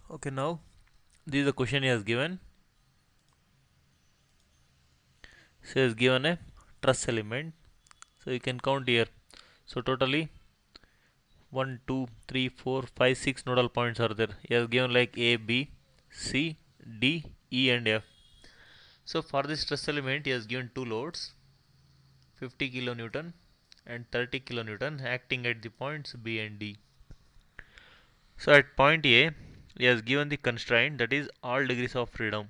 Okay, now this is the question he has given. So he has given a truss element. So you can count here. So totally 1, 2, 3, 4, 5, 6 nodal points are there. He has given like A, B, C, D, E and F. So for this stress element he has given two loads 50 kilonewton and 30 kilonewton acting at the points B and D. So at point A he has given the constraint, that is all degrees of freedom,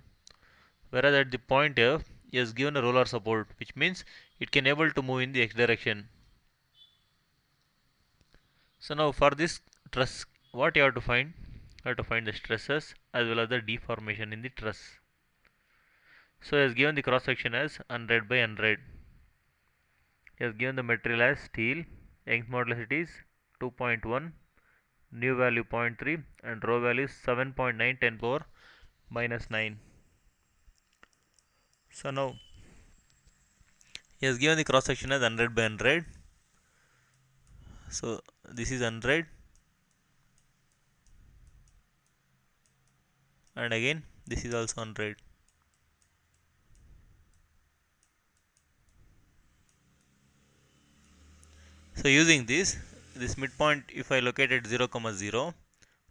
whereas at the point F he has given a roller support, which means it can able to move in the x direction. So now for this truss, what you have to find? You have to find the stresses as well as the deformation in the truss. So he has given the cross section as 100 by 100. He has given the material as steel. Young's modulus it is 2.1, new value 0.3 and rho value is 7.9 10 power minus 9. So now he has given the cross section as 100 by 100. So this is 100 and again this is also 100. So using this midpoint, if I locate at 0 comma 0,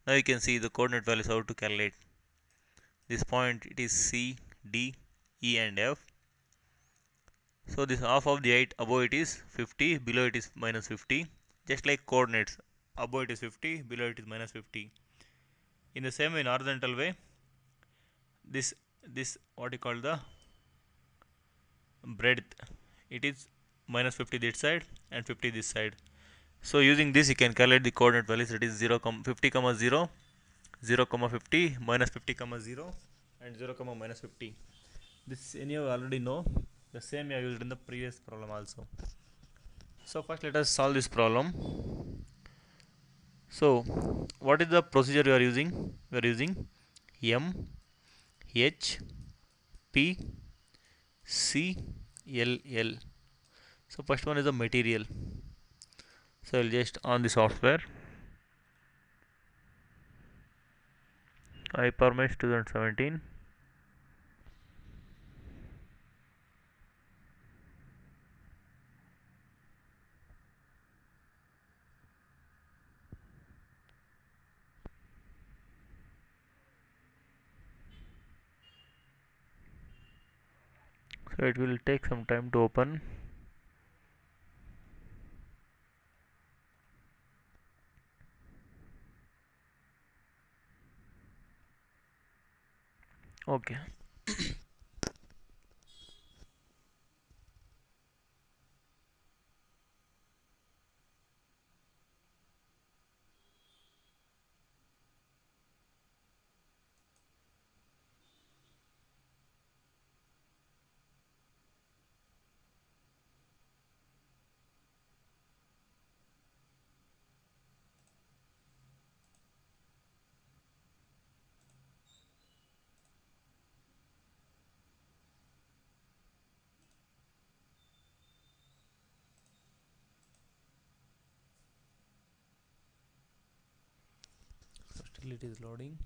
now you can see the coordinate values how to calculate. This point it is C, D, E and F. So this half of the height, above it is 50, below it is minus 50. Just like coordinates, above it is 50, below it is minus 50. In the same way, in horizontal way, this what you call the breadth, it is minus 50 this side and 50 this side. So using this you can calculate the coordinate values, it is 0, 50 comma 0, 0 comma 50, minus 50 comma 0 and 0 comma minus 50. This any you already know, the same I used in the previous problem also. So first let us solve this problem. So what is the procedure we are using? We are using M, H, P, C, L, L. So first one is the material. So I'll just on the software. iPermesh 2017. So it will take some time to open. Okay. So still it is loading.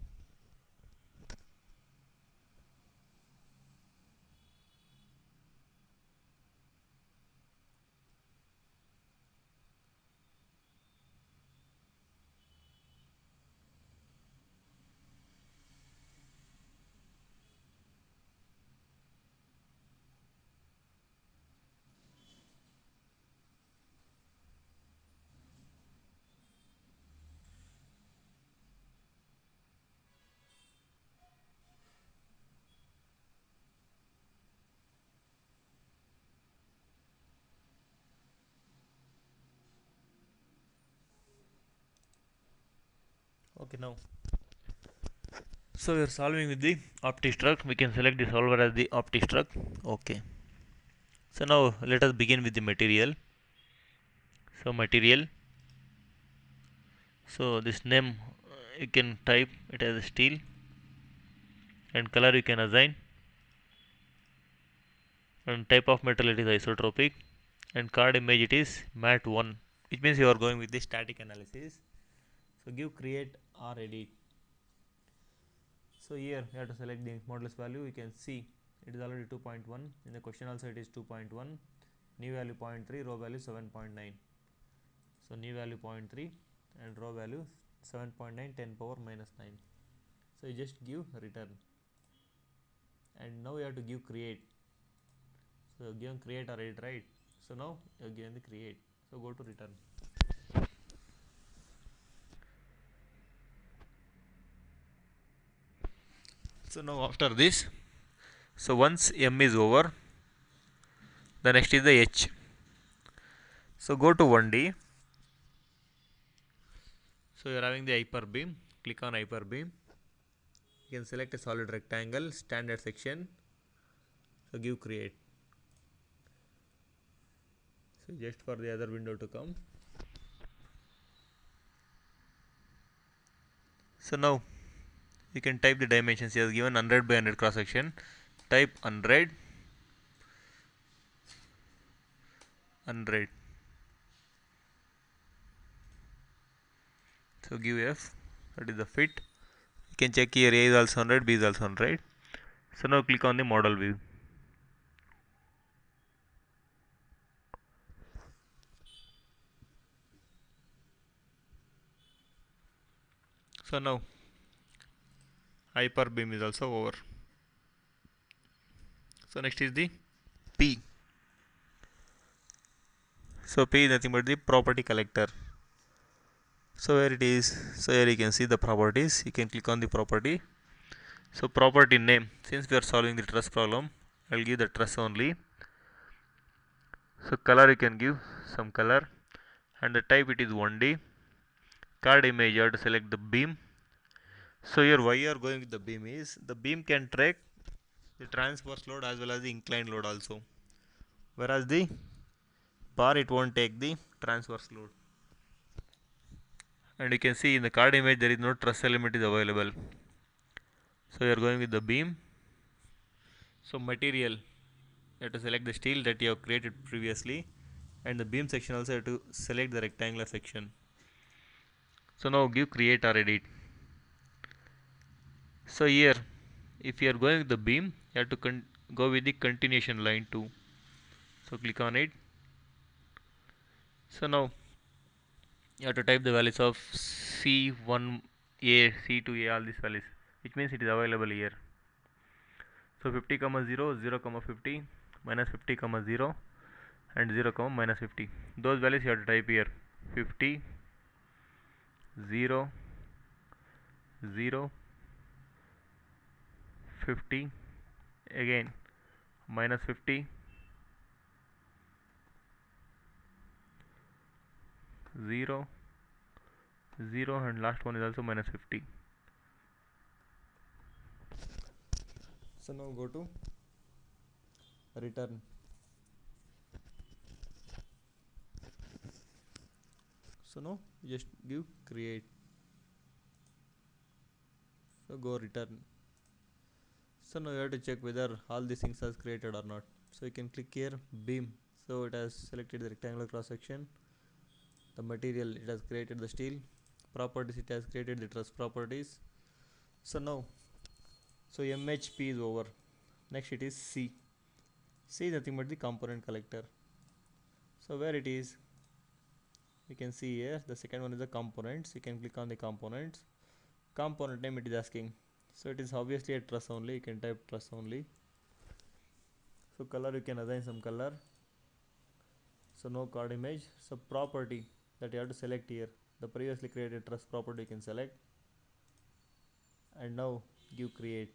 Okay, now so we are solving with the OptiStruct. We can select the solver as the OptiStruct. Okay. So now let us begin with the material. So material. So this name you can type it as steel and color you can assign and type of metal it is isotropic and card image it is mat 1, which means you are going with the static analysis. So give create or edit. So here you have to select the modulus value. You can see it is already 2.1. In the question also it is 2.1. New value 0.3, row value 7.9. So new value 0.3 and row value 7.9, 10 power minus 9. So you just give return. And now you have to give create. So given create or edit, right? So now you are given the create. So go to return. So now after this, so once M is over, the next is the H. So go to 1D. So you are having the hyperbeam. Click on hyperbeam. You can select a solid rectangle, standard section. So give create. So just for the other window to come. So now you can type the dimensions. He has given 100 by 100 cross section. Type 100. So give F. That is the fit. You can check here A is also 100, B is also 100. So now click on the model view. So now hyperbeam is also over. So next is the P. So P is nothing but the property collector. So where it is? So here you can see the properties. You can click on the property. So property name. Since we are solving the truss problem, I will give the truss only. So color you can give some color, and the type it is 1D. Card image you have to select the beam. So here why you are going with the beam is the beam can track the transverse load as well as the inclined load also, whereas the bar it won't take the transverse load. And you can see in the card image there is no truss element is available. So you are going with the beam. So material you have to select the steel that you have created previously, and the beam section also you have to select the rectangular section. So now give create or edit. So here if you are going with the beam, you have to go with the continuation line 2. So click on it. So now you have to type the values of C1A, C2A, all these values, which means it is available here. So 50, 0, 0, 50, minus 50, 0, and 0, minus 50. Those values you have to type here. 50, 0, 0, 50, again minus 50, 0, 0, and last one is also minus 50. So now go to return. So now just give create. So go return. So now you have to check whether all these things are created or not. So you can click here beam. So it has selected the rectangular cross section. The material it has created the steel. Properties it has created the truss properties. So now so MHP is over. Next it is C. C is nothing but the component collector. So where it is, you can see here the second one is the components. You can click on the components. Component name it is asking. So it is obviously a truss only. You can type truss only. So color you can assign some color. So no card image. So property that you have to select here, the previously created truss property you can select, and now give create.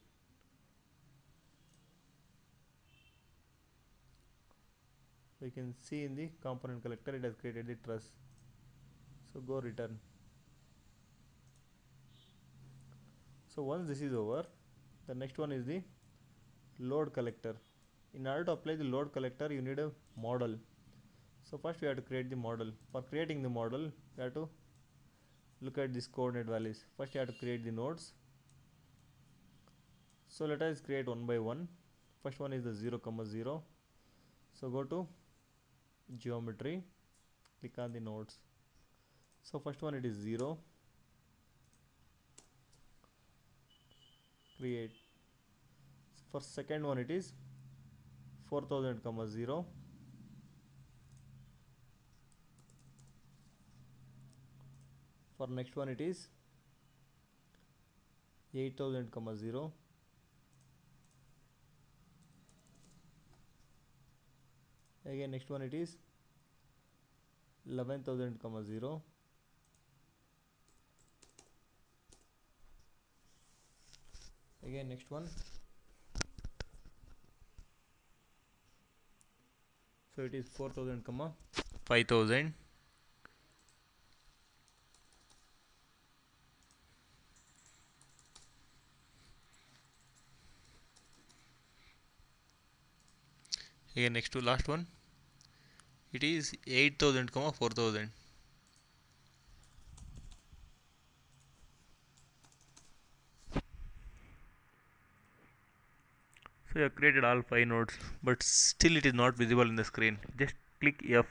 So you can see in the component collector it has created the truss. So go return. So once this is over, the next one is the load collector. In order to apply the load collector you need a model. So first we have to create the model. For creating the model you have to look at these coordinate values. First you have to create the nodes. So let us create one by one. First one is the 0, 0. So go to geometry, click on the nodes. So first one it is 0, create. For second one it is 4000 comma 0. For next one it is 8000 comma 0. Again next one it is 11000 comma 0. Again next one, so it is 4000 comma 5000. Again next to last one, it is 8000 comma 4000. So you have created all 5 nodes, but still it is not visible in the screen. Just click F.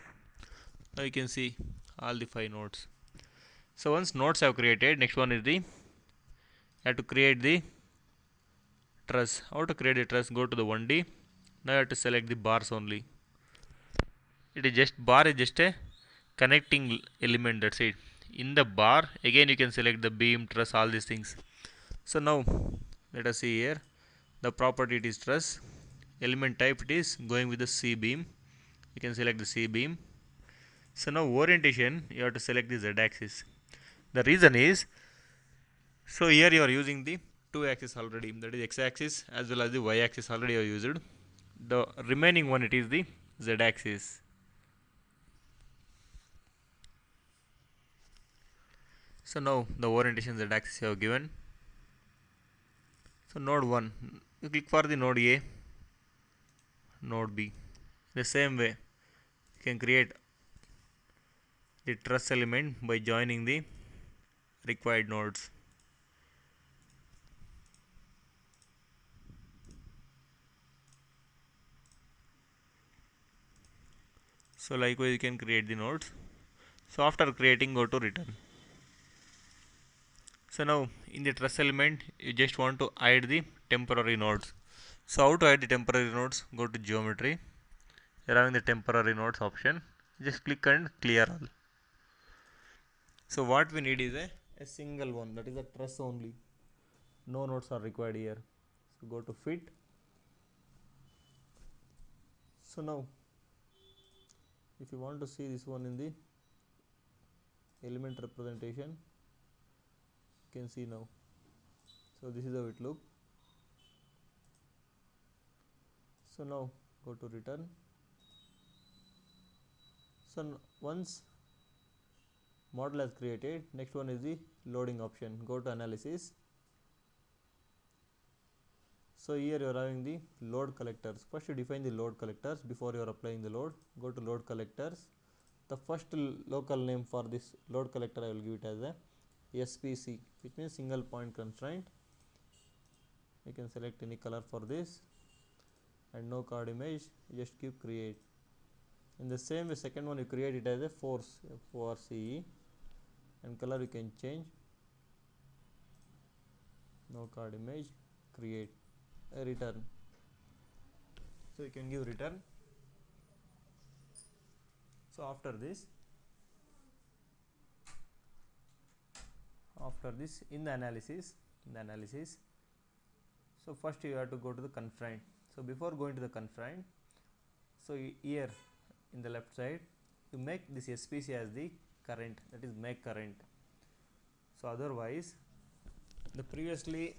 Now you can see all the 5 nodes. So once nodes have created, next one is the you have to create the truss. How to create the truss? Go to the 1D. Now you have to select the bars only. It is just bar is just a connecting element, that's it. In the bar again you can select the beam, truss, all these things. So now let us see here. The property it is truss. Element type it is going with the C beam. You can select the C beam. So now orientation you have to select the Z axis. The reason is, so here you are using the two axis already, that is X axis as well as the Y axis already you are used. The remaining one it is the Z axis. So now the orientation Z axis you have given. So node 1, you click for the node A, node B. The same way you can create the truss element by joining the required nodes. So likewise you can create the nodes. So after creating, go to return. So now in the truss element you just want to hide the temporary nodes. So how to hide the temporary nodes? Go to geometry. You're having the temporary nodes option. Just click and clear all. So what we need is a single one, that is a truss only. No nodes are required here. So go to fit. So now if you want to see this one in the element representation, you can see now. So this is how it looks. So now go to return. So once model has created, next one is the loading option. Go to analysis. So here you are having the load collectors. First you define the load collectors before you are applying the load. Go to load collectors. The first local name for this load collector I will give it as a SPC, which means single point constraint. You can select any color for this, and no card image, you just keep create. In the same way second one you create it as a force, FORCE, and color you can change, no card image, create, a return. So you can give return. So after this in the analysis, so first you have to go to the constraint. So before going to the constraint, so here in the left side you make this SPC as the current, that is make current. So otherwise the previously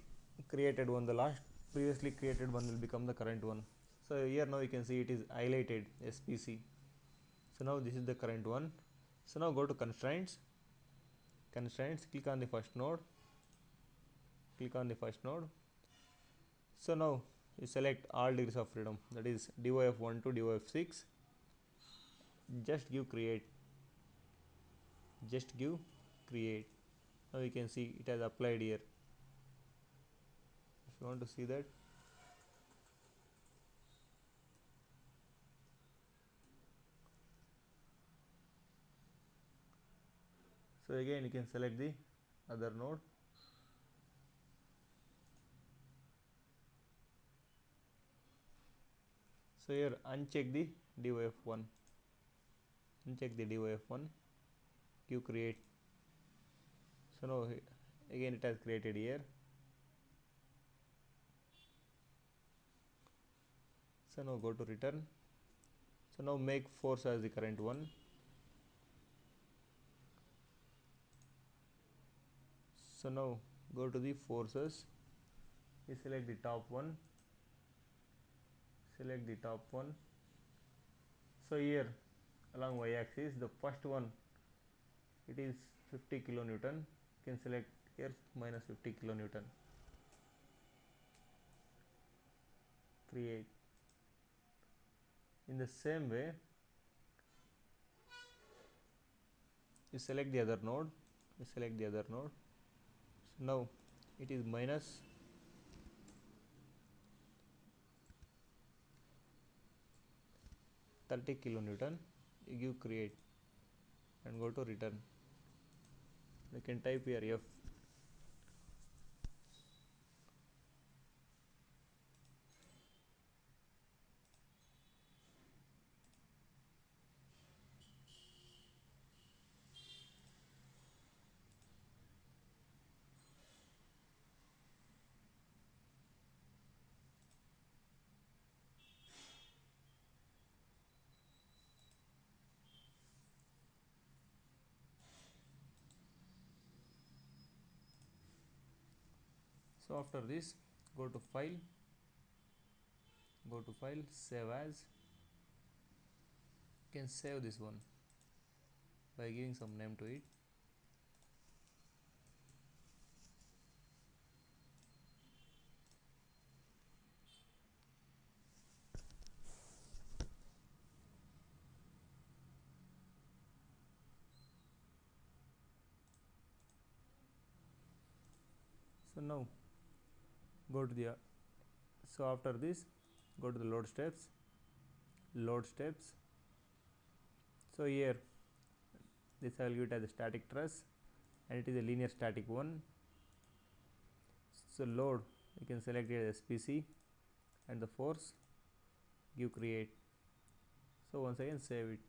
created one, the last previously created one will become the current one. So here now you can see it is highlighted SPC. So now this is the current one. So now go to constraints, click on the first node, So now you select all degrees of freedom, that is DOF1 to DOF6. Just give create. Now you can see it has applied here. If you want to see that, so again you can select the other node. So here uncheck the DOF1, uncheck the DOF1, give create. So now again it has created here. So now go to return. So now make force as the current one. So now go to the forces, you select the top one, select the top one. So here along y axis the first one it is 50 kilonewton, you can select here minus 50 kilonewton, create. In the same way you select the other node, you select the other node. So now it is minus 30 kilonewton, you give create and go to return. You can type here F. So after this go to file, save as. You can save this one by giving some name to it. So now go to the so after this go to the load steps, load steps. So here this I will give it as a static truss and it is a linear static one. So load you can select it as SPC and the force give create. So once again save it.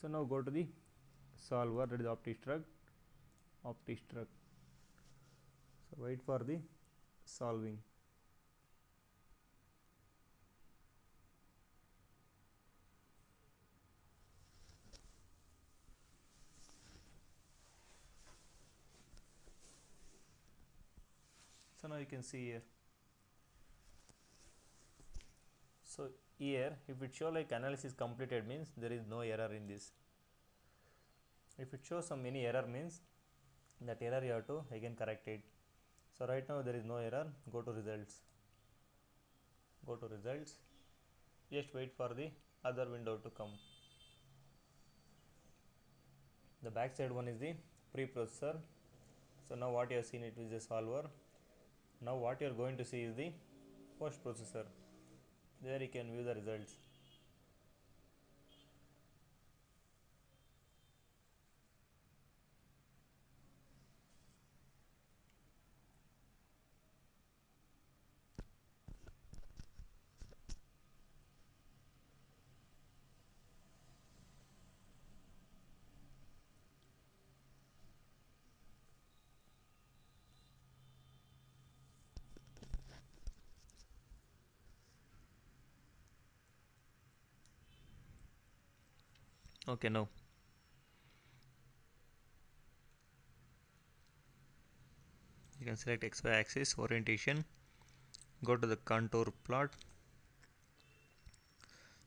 So now go to the solver, that is OptiStruct, OptiStruct. So wait for the solving. So now you can see here. So here if it show like analysis completed means there is no error in this. If it shows some any error means that error you have to again correct it. So right now there is no error. Go to results, go to results, just wait for the other window to come. The backside one is the preprocessor. So now what you have seen it is a solver. Now what you are going to see is the post processor. There you can view the results. Okay, now you can select XY axis orientation, go to the contour plot.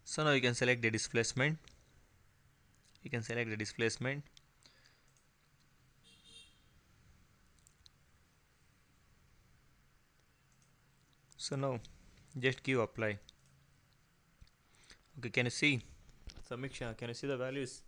So now you can select the displacement, you can select the displacement. So now just give apply. Okay, can you see Samiksha, can you see the values?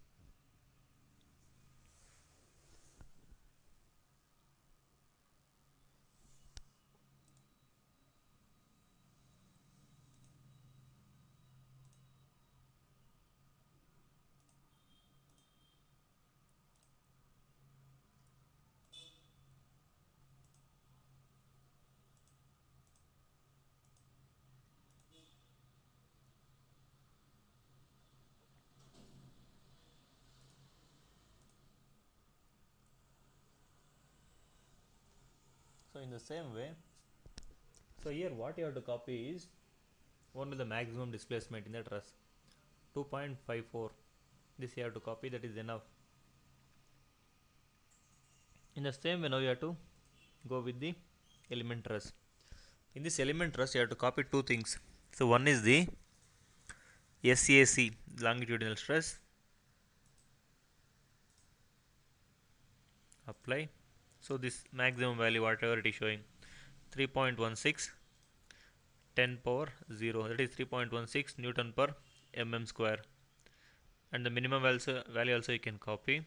So in the same way, so here what you have to copy is only the maximum displacement in the truss, 2.54. This you have to copy, that is enough. In the same way, now you have to go with the element truss. In this element truss you have to copy two things. So one is the SAC, longitudinal stress, apply. So this maximum value whatever it is showing, 3.16, 10 power 0, that is 3.16 Newton per mm square. And the minimum value also you can copy.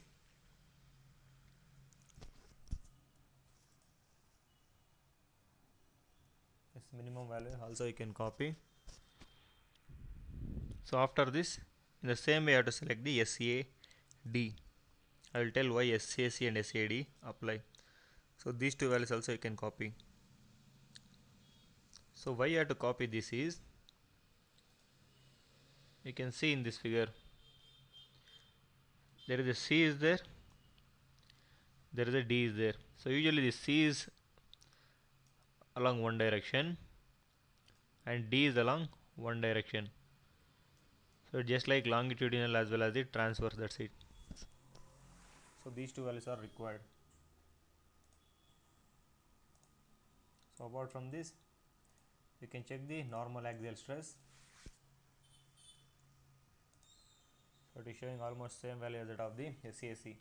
This minimum value also you can copy. So after this, in the same way you have to select the SAD. I will tell why SAC and SAD apply. So these two values also you can copy. So why you have to copy this is, you can see in this figure, there is a C is there, there is a D is there. So usually the C is along one direction and D is along one direction. So just like longitudinal as well as the transverse, that's it. So these two values are required. So apart from this, you can check the normal axial stress. So it is showing almost same value as that of the SAC.